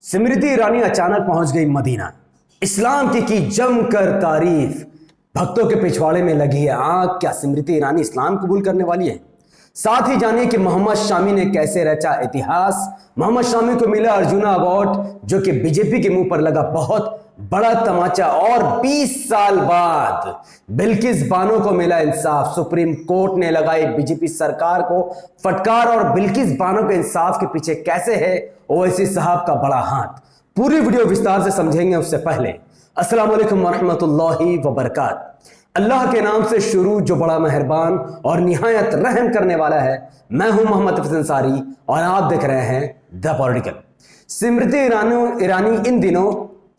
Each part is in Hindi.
स्मृति ईरानी अचानक पहुंच गई मदीना। इस्लाम की जमकर तारीफ। भक्तों के पिछवाड़े में लगी है आग। क्या स्मृति ईरानी इस्लाम कबूल करने वाली है? साथ ही जानिए कि मोहम्मद शामी ने कैसे रचा इतिहास। मोहम्मद शामी को मिला अर्जुना अवार्ड, जो कि बीजेपी के मुंह पर लगा बहुत बड़ा तमाचा। और 20 साल बाद बिल्किस बानो को मिला इंसाफ। सुप्रीम कोर्ट ने लगाई बीजेपी सरकार को फटकार। और बिल्किस बानो के इंसाफ के पीछे कैसे है ओवैसी साहब का बड़ा हाथ, पूरी वीडियो विस्तार से समझेंगे। उससे पहले अस्सलाम वालेकुम वरहमतुल्लाहि वबरकात। अल्लाह के नाम से शुरू जो बड़ा मेहरबान और निहायत रहम करने वाला है। मैं हूं मोहम्मद हफीज अंसारी और आप देख रहे हैं द पॉलिटिकल। स्मृति ईरानी इन दिनों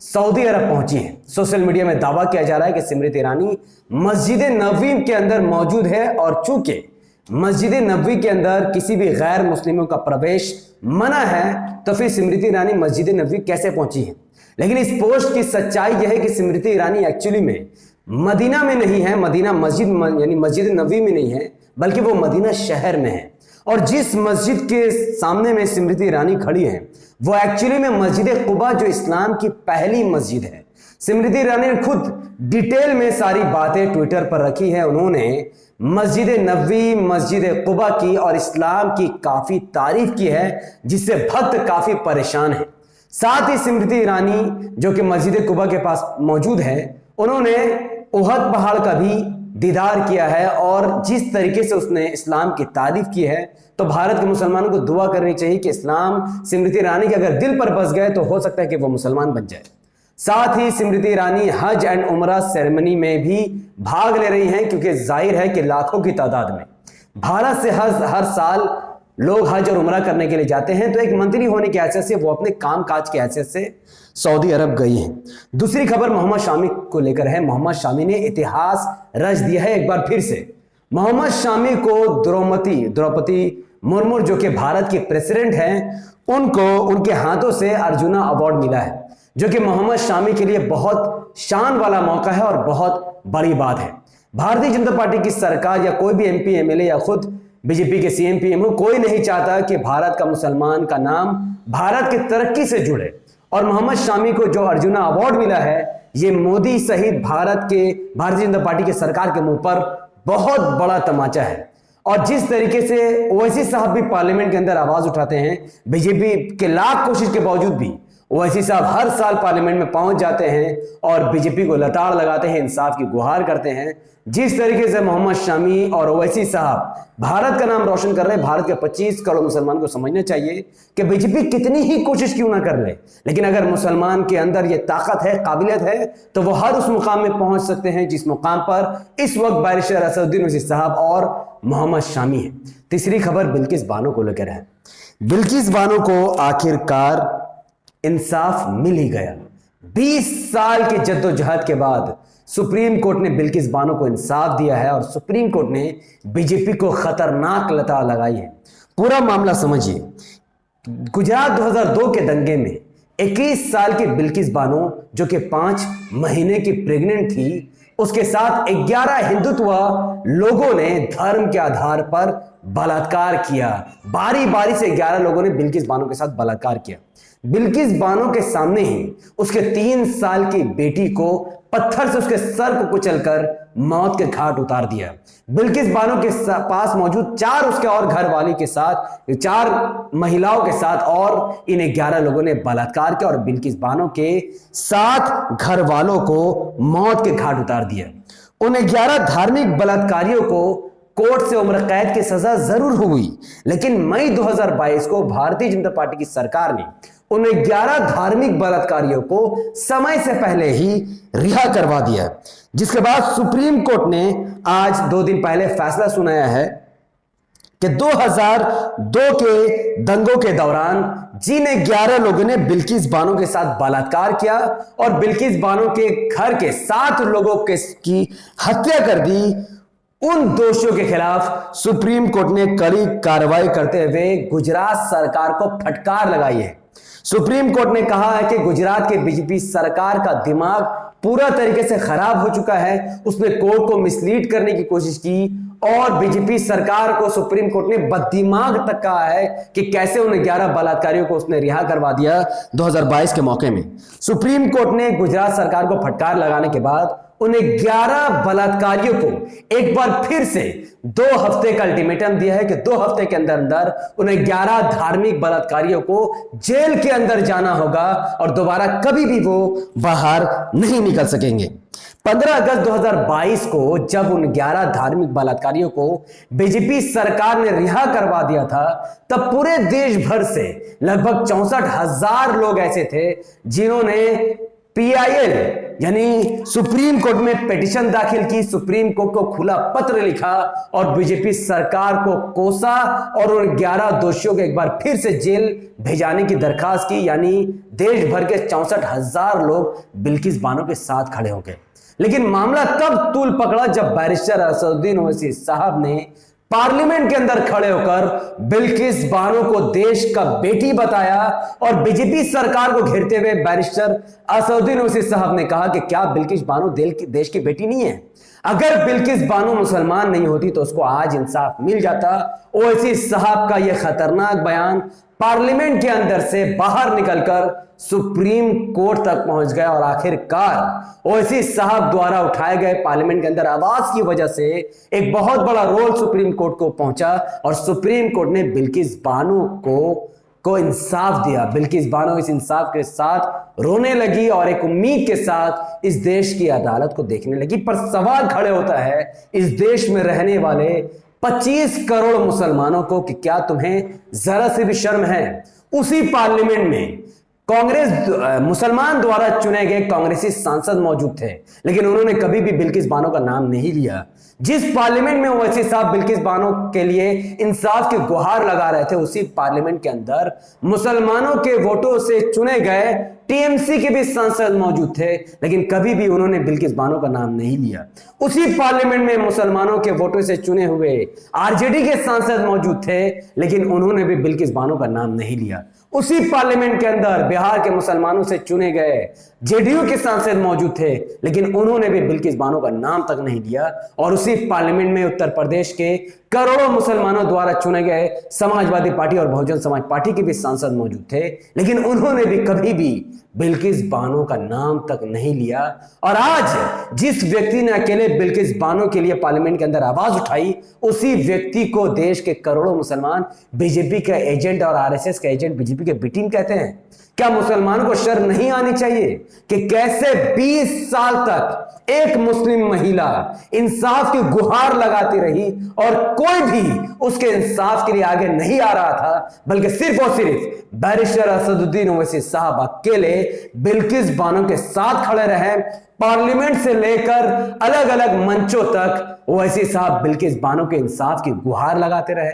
सऊदी अरब पहुंची है। सोशल मीडिया में दावा किया जा रहा है कि स्मृति ईरानी मस्जिद नबवी के अंदर मौजूद है, और चूंकि मस्जिद नबवी के अंदर किसी भी गैर मुस्लिमों का प्रवेश मना है, तो फिर स्मृति ईरानी मस्जिद नबवी कैसे पहुंची है? लेकिन इस पोस्ट की सच्चाई यह है कि स्मृति ईरानी एक्चुअली में मदीना में नहीं है, मदीना मस्जिद यानी मस्जिद नबवी में नहीं है, बल्कि वो मदीना शहर में है। और जिस मस्जिद के सामने में स्मृति ईरानी खड़ी है वो एक्चुअली में मस्जिद कुबा, जो इस्लाम की पहली मस्जिद है। स्मृति ईरानी ने खुद डिटेल में सारी बातें ट्विटर पर रखी है। उन्होंने मस्जिद नबवी, मस्जिद कुबा की और इस्लाम की काफी तारीफ की है, जिससे भक्त काफी परेशान हैं। साथ ही स्मृति ईरानी जो कि मस्जिद कुबा के पास मौजूद है, उन्होंने उहद पहाड़ का भी दीदार किया है। और जिस तरीके से उसने इस्लाम की तारीफ की है, तो भारत के मुसलमानों को दुआ करनी चाहिए कि इस्लाम स्मृति ईरानी के अगर दिल पर बस गए तो हो सकता है कि वो मुसलमान बन जाए। साथ ही स्मृति ईरानी हज एंड उमरा सेरेमनी में भी भाग ले रही हैं, क्योंकि जाहिर है कि लाखों की तादाद में भारत से हर साल लोग हज और उमरा करने के लिए जाते हैं। तो एक मंत्री होने की हैसियत से वो अपने काम काज की हैसियत से सऊदी अरब गई हैं। दूसरी खबर मोहम्मद शामी को लेकर है। मोहम्मद शामी ने इतिहास रच दिया है एक बार फिर से। मोहम्मद शामी को द्रौपदी मुर्मू जो कि भारत के प्रेसिडेंट हैं, उनको उनके हाथों से अर्जुना अवार्ड मिला है, जो कि मोहम्मद शामी के लिए बहुत शान वाला मौका है और बहुत बड़ी बात है। भारतीय जनता पार्टी की सरकार या कोई भी एमपी एमएलए या खुद बीजेपी के सीएम पीएम, कोई नहीं चाहता कि भारत का मुसलमान का नाम भारत की तरक्की से जुड़े। और मोहम्मद शामी को जो अर्जुना अवार्ड मिला है, ये मोदी सहित भारतीय जनता पार्टी की सरकार के मुंह पर बहुत बड़ा तमाचा है। और जिस तरीके से ओवैसी साहब भी पार्लियामेंट के अंदर आवाज उठाते हैं, बीजेपी के लाख कोशिश के बावजूद भी ओवैसी साहब हर साल पार्लियामेंट में पहुंच जाते हैं और बीजेपी को लताड़ लगाते हैं, इंसाफ की गुहार करते हैं। जिस तरीके से मोहम्मद शामी और ओवैसी साहब भारत का नाम रोशन कर रहे हैं, भारत के 25 करोड़ मुसलमान को समझना चाहिए कि बीजेपी कितनी ही कोशिश क्यों ना कर ले, लेकिन अगर मुसलमान के अंदर यह ताकत है, काबिलियत है, तो वो हर उस मुकाम में पहुंच सकते हैं जिस मुकाम पर इस वक्त बैरिस्टर असदुद्दीन ओवैसी साहब और मोहम्मद शामी है। तीसरी खबर बिल्किस बानो को लेकर है। बिल्किस बानो को आखिरकार इंसाफ मिल ही गया। 20 साल की जद्दोजहद के बाद सुप्रीम कोर्ट ने बिल्किस बानो को इंसाफ दिया है, और सुप्रीम कोर्ट ने बीजेपी को खतरनाक लताड़ लगाई है। पूरा मामला समझिए। गुजरात 2002 के दंगे में 21 साल की बिल्किस बानो, जो कि 5 महीने की प्रेग्नेंट थी, उसके साथ 11 हिंदुत्व लोगों ने धर्म के आधार पर बलात्कार किया। बारी बारी से 11 लोगों ने बिल्किस बानो के साथ बलात्कार किया। बिल्किस बानो के सामने ही उसके 3 साल की बेटी को पत्थर से उसके सर को कुचलकर मौत के घाट उतार दिया। बिल्किस बानो के पास मौजूद 4 उसके और घर वाली के साथ 4 महिलाओं के साथ और इन 11 लोगों ने बलात्कार किया और बिल्किस बानो के 7 घर वालों को मौत के घाट उतार दिया। उन 11 धार्मिक बलात्कारियों को कोर्ट से उम्र कैद की सजा जरूर हुई, लेकिन मई 2022 को भारतीय जनता पार्टी की सरकार ने उन 11 धार्मिक बलात्कारियों को समय से पहले ही रिहा करवा दिया, जिसके बाद सुप्रीम कोर्ट ने आज 2 दिन पहले फैसला सुनाया है कि 2002 के दंगों के दौरान जिन 11 लोगों ने बिल्किस बानो के साथ बलात्कार किया और बिल्किस बानो के घर के 7 लोगों की हत्या कर दी, उन दोषियों के खिलाफ सुप्रीम कोर्ट ने कड़ी कार्रवाई करते हुए गुजरात सरकार को फटकार लगाई है। सुप्रीम कोर्ट ने कहा है कि गुजरात के बीजेपी सरकार का दिमाग पूरा तरीके से खराब हो चुका है। उसने कोर्ट को मिसलीड करने की कोशिश की और बीजेपी सरकार को सुप्रीम कोर्ट ने बददिमाग तक कहा है कि कैसे उन 11 बलात्कारियों को उसने रिहा करवा दिया 2022 के मौके में। सुप्रीम कोर्ट ने गुजरात सरकार को फटकार लगाने के बाद उन 11 बलात्कारियों को एक बार फिर से 2 हफ्ते का अल्टीमेटम दिया है कि 2 हफ्ते के अंदर अंदर उन 11 धार्मिक बलात्कारियों को जेल के अंदर जाना होगा और दोबारा कभी भी वो बाहर नहीं निकल सकेंगे। 15 अगस्त 2022 को जब उन 11 धार्मिक बलात्कारियों को बीजेपी सरकार ने रिहा करवा दिया था, तब पूरे देश भर से लगभग 64,000 लोग ऐसे थे जिन्होंने PIL यानी सुप्रीम कोर्ट में पिटीशन दाखिल की, सुप्रीम कोर्ट को खुला पत्र लिखा और बीजेपी सरकार को कोसा और उन 11 दोषियों को एक बार फिर से जेल भेजाने की दरखास्त की। यानी देश भर के 64,000 लोग बिल्किस बानो के साथ खड़े हो गए। लेकिन मामला तब तूल पकड़ा जब बैरिस्टर असदुद्दीन ओवैसी साहब ने पार्लियामेंट के अंदर खड़े होकर बिल्किस बानो को देश का बेटी बताया और बीजेपी सरकार को घेरते हुए बैरिस्टर असदुद्दीन ओवैसी साहब ने कहा कि क्या बिल्किस बानो देश की बेटी नहीं है? अगर बिल्किस बानो मुसलमान नहीं होती तो उसको आज इंसाफ मिल जाता। ओवैसी साहब का यह खतरनाक बयान पार्लियामेंट के अंदर से बाहर निकलकर सुप्रीम कोर्ट तक पहुंच गया और आखिरकार ओवैसी साहब द्वारा उठाए गए पार्लियामेंट के अंदर आवाज की वजह से एक बहुत बड़ा रोल सुप्रीम कोर्ट को पहुंचा और सुप्रीम कोर्ट ने बिल्किस बानो को इंसाफ दिया। बिल्किस बानो इस इंसाफ के साथ रोने लगी और एक उम्मीद के साथ इस देश की अदालत को देखने लगी। पर सवाल खड़े होता है इस देश में रहने वाले 25 करोड़ मुसलमानों को कि क्या तुम्हें जरा से भी शर्म है? उसी पार्लियामेंट में कांग्रेस मुसलमान द्वारा चुने गए कांग्रेसी सांसद मौजूद थे, लेकिन उन्होंने कभी भी बिल्किस बानो का नाम नहीं लिया। जिस पार्लियामेंट में ओवैसी साहब बिल्किस बानो के लिए इंसाफ की गुहार लगा रहे थे, उसी पार्लियामेंट के अंदर मुसलमानों के वोटों से चुने गए टीएमसी के भी सांसद मौजूद थे, लेकिन कभी भी उन्होंने बिल्किस बानो का नाम नहीं लिया। उसी पार्लियामेंट में मुसलमानों के वोटों से चुने हुए आरजेडी के सांसद मौजूद थे, लेकिन उन्होंने भी बिल्किस बानो का नाम नहीं लिया। उसी पार्लियामेंट के अंदर बिहार के मुसलमानों से चुने गए जेडीयू के सांसद मौजूद थे, लेकिन उन्होंने भी बिल्किस बानो का नाम तक नहीं लिया। और उसी पार्लियामेंट में उत्तर प्रदेश के करोड़ों मुसलमानों द्वारा चुने गए समाजवादी पार्टी और बहुजन समाज पार्टी के भी सांसद मौजूद थे, लेकिन उन्होंने भी कभी भी बिल्किस बानो का नाम तक नहीं लिया। और आज जिस व्यक्ति ने अकेले बिल्किस बानो के लिए पार्लियामेंट के अंदर आवाज उठाई, उसी व्यक्ति को देश के करोड़ों मुसलमान बीजेपी का एजेंट और आरएसएस का एजेंट बीजेपी के बी टीम कहते हैं। क्या मुसलमानों को शर्म नहीं आनी चाहिए कि कैसे 20 साल तक एक मुस्लिम महिला इंसाफ की गुहार लगाती रही और कोई भी उसके इंसाफ के लिए आगे नहीं आ रहा था, बल्कि सिर्फ और सिर्फ बैरिस्टर असदुद्दीन ओवैसी साहब अकेले बिल्किस बानो के साथ खड़े रहे। पार्लियामेंट से लेकर अलग अलग मंचों तक ओवैसी साहब बिल्किस बानो के इंसाफ की गुहार लगाते रहे।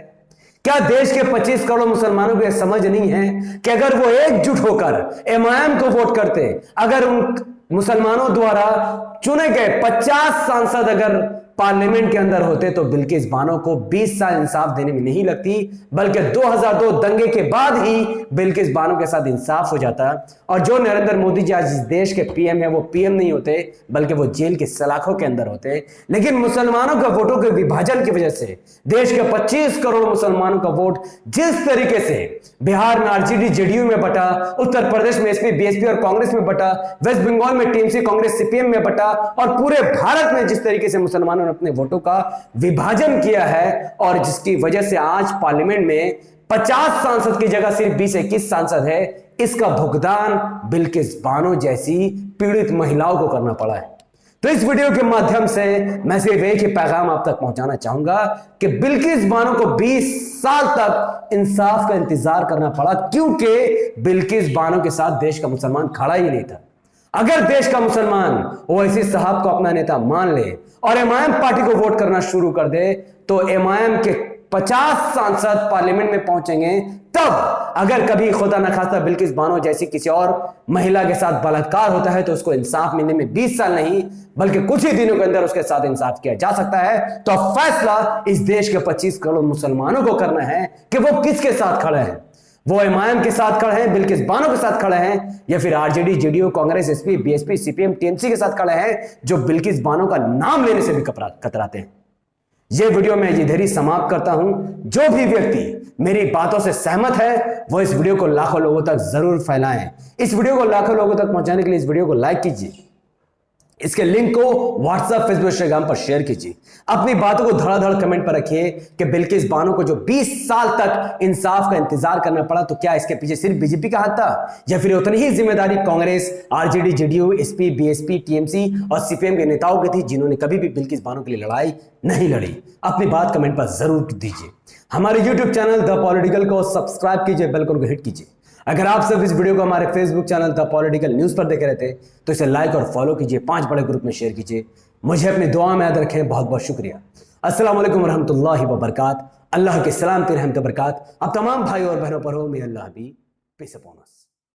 क्या देश के 25 करोड़ मुसलमानों को यह समझ नहीं है कि अगर वो एकजुट होकर एमआईएम को वोट करते, अगर उन मुसलमानों द्वारा चुने गए 50 सांसद अगर पार्लियामेंट के अंदर होते तो बिल्किस बानो को 20 साल इंसाफ देने में नहीं लगती, बल्कि 2002 दंगे के बाद ही बिल्किस बानो के साथ इंसाफ हो जाता। और जो नरेंद्र मोदी जी आज इस देश के पीएम है, वो पीएम नहीं होते बल्कि वो जेल की सलाखों के अंदर होते। लेकिन मुसलमानों के वोटों के विभाजन की वजह से देश के 25 करोड़ मुसलमानों का वोट जिस तरीके से बिहार में आरजेडी जेडीयू में बटा, उत्तर प्रदेश में एसपी बीएसपी और कांग्रेस में बटा, वेस्ट बंगाल में टीएमसी कांग्रेस सीपीएम में बटा और पूरे भारत में जिस तरीके से मुसलमानों अपने वोटों का विभाजन किया है और जिसकी वजह से आज पार्लियामेंट में 50 सांसद की जगह सिर्फ 20-21 सांसद है, इसका भुगतान बिल्किस बानो जैसी पीड़ित महिलाओं को करना पड़ा है। तो इस वीडियो के माध्यम से मैं सिर्फ एक ही पैगाम आप तक पहुंचाना चाहूंगा कि बिल्किस बानो को 20 साल तक इंसाफ का इंतजार करना पड़ा, क्योंकि बिल्किस बानो के साथ देश का मुसलमान खड़ा ही नहीं था। अगर देश का मुसलमान ओवैसी साहब को अपना नेता मान ले और एमआईएम पार्टी को वोट करना शुरू कर दे, तो एमआईएम के 50 सांसद पार्लियामेंट में पहुंचेंगे। तब अगर कभी खुदा न खास्ता बिल्किस बानो जैसी किसी और महिला के साथ बलात्कार होता है तो उसको इंसाफ मिलने में 20 साल नहीं बल्कि कुछ ही दिनों के अंदर उसके साथ इंसाफ किया जा सकता है। तो अब फैसला इस देश के 25 करोड़ मुसलमानों को करना है कि वो किसके साथ खड़े हैं। वो एमआईएम के साथ खड़े हैं, बिल्किस बानो के साथ खड़े हैं, या फिर RJD JDU Congress SP BSP CPM TMC के साथ खड़े हैं जो बिल्किस बानो का नाम लेने से भी कतराते हैं। ये वीडियो मैं इधर ही समाप्त करता हूं। जो भी व्यक्ति मेरी बातों से सहमत है वो इस वीडियो को लाखों लोगों तक जरूर फैलाएं। इस वीडियो को लाखों लोगों तक पहुंचाने के लिए इस वीडियो को लाइक कीजिए, इसके लिंक को व्हाट्सएप, फेसबुक, इंस्टाग्राम पर शेयर कीजिए। अपनी बातों को धड़ाधड़ कमेंट पर रखिए कि बिल्किस बानो को जो 20 साल तक इंसाफ का इंतजार करना पड़ा, तो क्या इसके पीछे सिर्फ बीजेपी का हाथ था या फिर उतनी ही जिम्मेदारी Congress, RJD, JDU, SP, BSP, TMC और सीपीएम के नेताओं की थी, जिन्होंने कभी भी बिल्किस बानो के लिए लड़ाई नहीं लड़ी? अपनी बात कमेंट पर जरूर दीजिए। हमारे यूट्यूब चैनल द पॉलिटिकल को सब्सक्राइब कीजिए, बेल आइकन को हिट कीजिए। अगर आप सब इस वीडियो को हमारे Facebook channel the political news पर देख रहे थे तो इसे लाइक और फॉलो कीजिए, 5 बड़े ग्रुप में शेयर कीजिए। मुझे अपनी दुआ में याद रखें। बहुत बहुत शुक्रिया। अस्सलाम वालेकुम रहमतुल्लाहि व बरकात। अल्लाह के सलामती रहमत बरकात अब तमाम भाई और बहनों पर हो। मे अल्लाह भी पीस अपॉन अस।